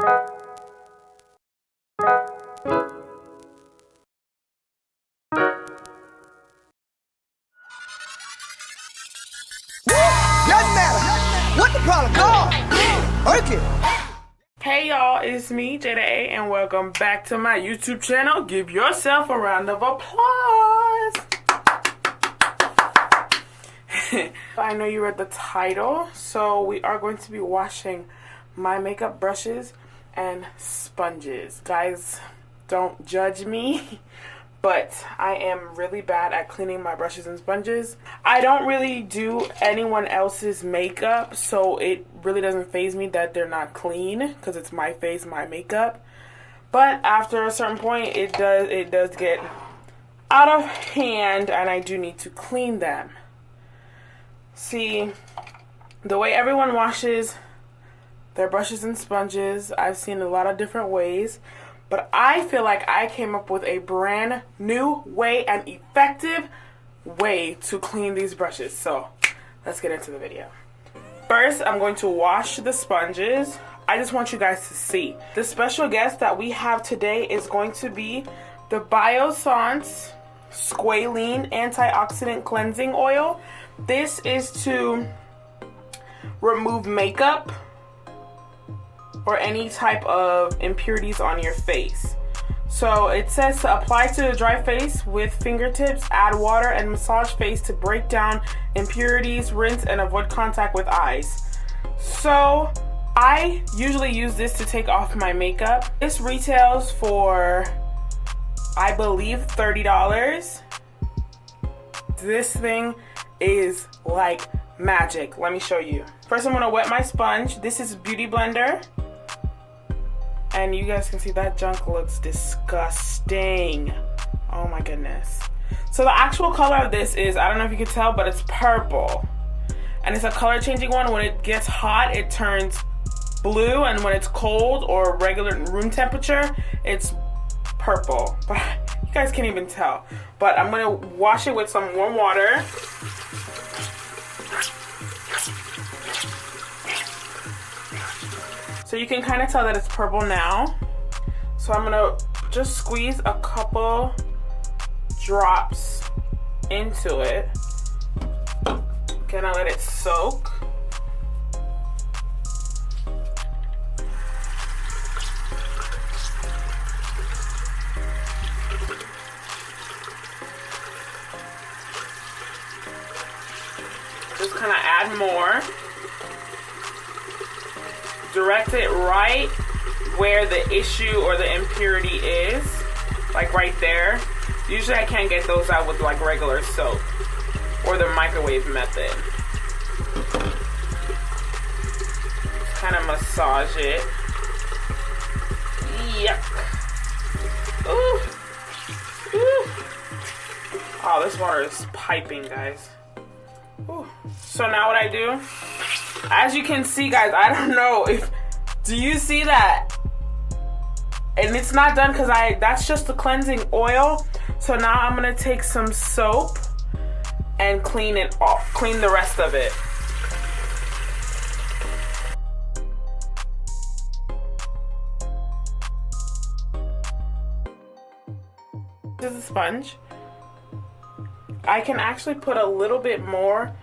What the problem? Go! Work it! Hey y'all, it's me, Jada A, and welcome back to my YouTube channel. Give yourself a round of applause. I know you read the title, so we are going to be washing my makeup brushes and sponges. Guys, don't judge me, but I am really bad at cleaning my brushes and sponges. I don't really do anyone else's makeup, so it really doesn't faze me that they're not clean because it's my face, my makeup. But after a certain point, it does get out of hand, and I do need to clean them. See, the way everyone washes their brushes and sponges, I've seen a lot of different ways. But I feel like I came up with a brand new way and effective way to clean these brushes. So let's get into the video. First, I'm going to wash the sponges. I just want you guys to see. The special guest that we have today is going to be the Biossance Squalene Antioxidant Cleansing Oil. This is to remove makeup or any type of impurities on your face. So it says to apply to the dry face with fingertips, add water and massage face to break down impurities, rinse and avoid contact with eyes. So I usually use this to take off my makeup. This retails for, I believe, $30. This thing is like magic. Let me show you. First, I'm gonna wet my sponge. This is Beauty Blender. And you guys can see that junk looks disgusting. Oh my goodness. So the actual color of this is, I don't know if you can tell, but it's purple. And it's a color changing one. When it gets hot, it turns blue. And when it's cold or regular room temperature, it's purple. But you guys can't even tell. But I'm gonna wash it with some warm water. So you can kind of tell that it's purple now. So I'm gonna just squeeze a couple drops into it. Gonna let it soak. Just kind of add more. Direct it right where the issue or the impurity is, like right there. Usually I can't get those out with like regular soap or the microwave method. Just kind of massage it. Yuck. Ooh. Ooh. Oh, this water is piping, guys. Ooh. So now what I do, as you can see, guys, I don't know if, do you see that? And it's not done because that's just the cleansing oil. So now I'm gonna take some soap and clean it off, clean the rest of it. This is a sponge. I can actually put a little bit more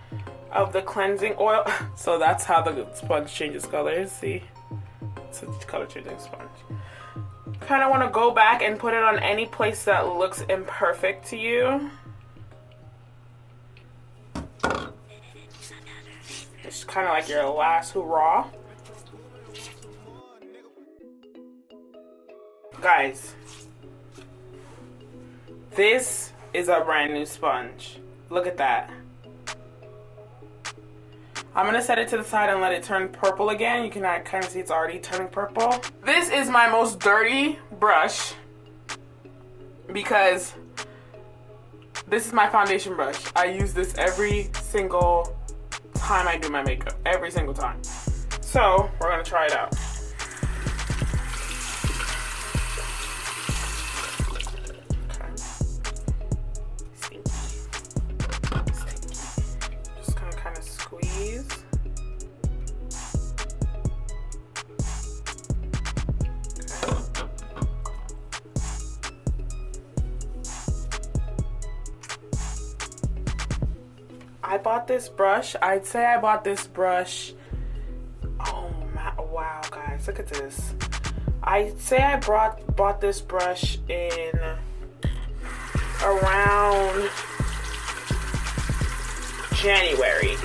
of the cleansing oil. So that's how the sponge changes colors. See? It's a color changing sponge. Kind of want to go back and put it on any place that looks imperfect to you. It's kind of like your last hurrah. Guys, this is a brand new sponge. Look at that. I'm gonna set it to the side and let it turn purple again. You can kind of see it's already turning purple. This is my most dirty brush because this is my foundation brush. I use this every single time I do my makeup. Every single time. So we're gonna try it out. I bought this brush. I'd say I bought this brush. Oh my, wow, guys, look at this. I'd say I bought this brush in around January.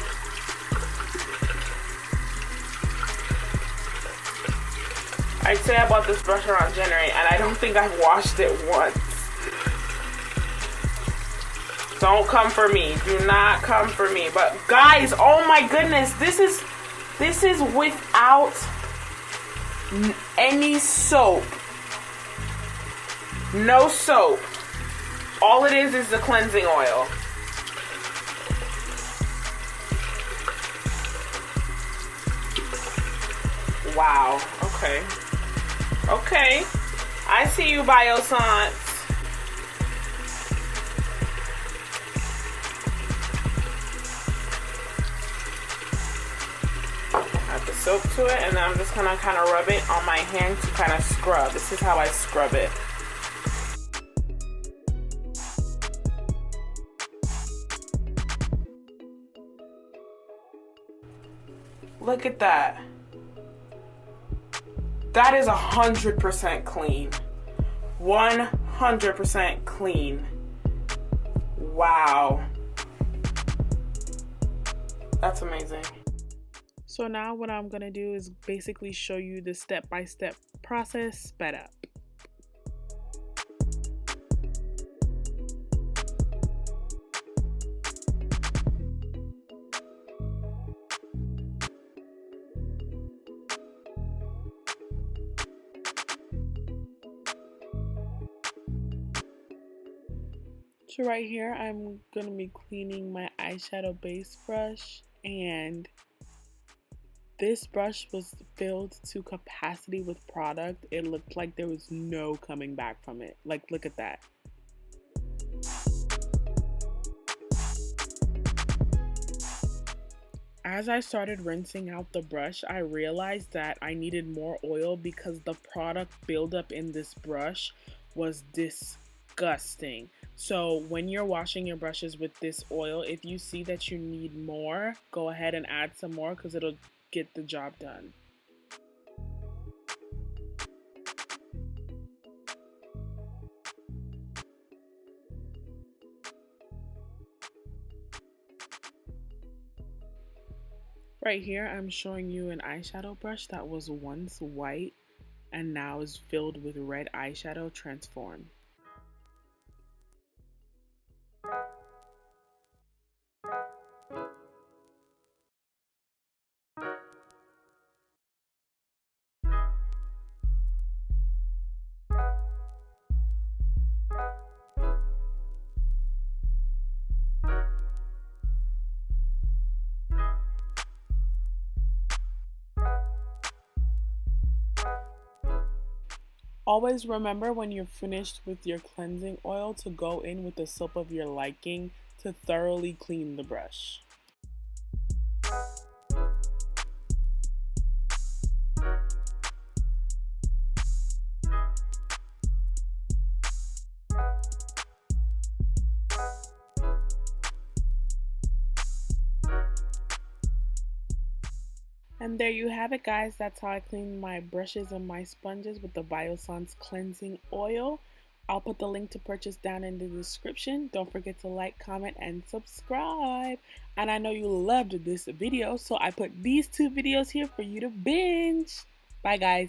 I'd say I bought this brush around January, and I don't think I've washed it once. Don't come for me. Do not come for me. But guys, oh my goodness, this is without any soap. No soap. All it is the cleansing oil. Wow. Okay. Okay. I see you, Biossance. Add the soap to it, and then I'm just gonna kind of rub it on my hand to kind of scrub. This is how I scrub it. Look at that. That is 100% clean. 100% clean. Wow. That's amazing. So now what I'm gonna do is basically show you the step-by-step process sped up. So right here, I'm going to be cleaning my eyeshadow base brush, and this brush was filled to capacity with product. It looked like there was no coming back from it. Like, look at that. As I started rinsing out the brush, I realized that I needed more oil because the product buildup in this brush was disgusting. So when you're washing your brushes with this oil, if you see that you need more, go ahead and add some more because it'll get the job done. Right here, I'm showing you an eyeshadow brush that was once white and now is filled with red eyeshadow transformed. Always remember when you're finished with your cleansing oil to go in with the soap of your liking to thoroughly clean the brush. And there you have it, guys. That's how I clean my brushes and my sponges with the Biossance cleansing oil. I'll put the link to purchase down in the description. Don't forget to like, comment, and subscribe. And I know you loved this video, so I put these two videos here for you to binge. Bye, guys.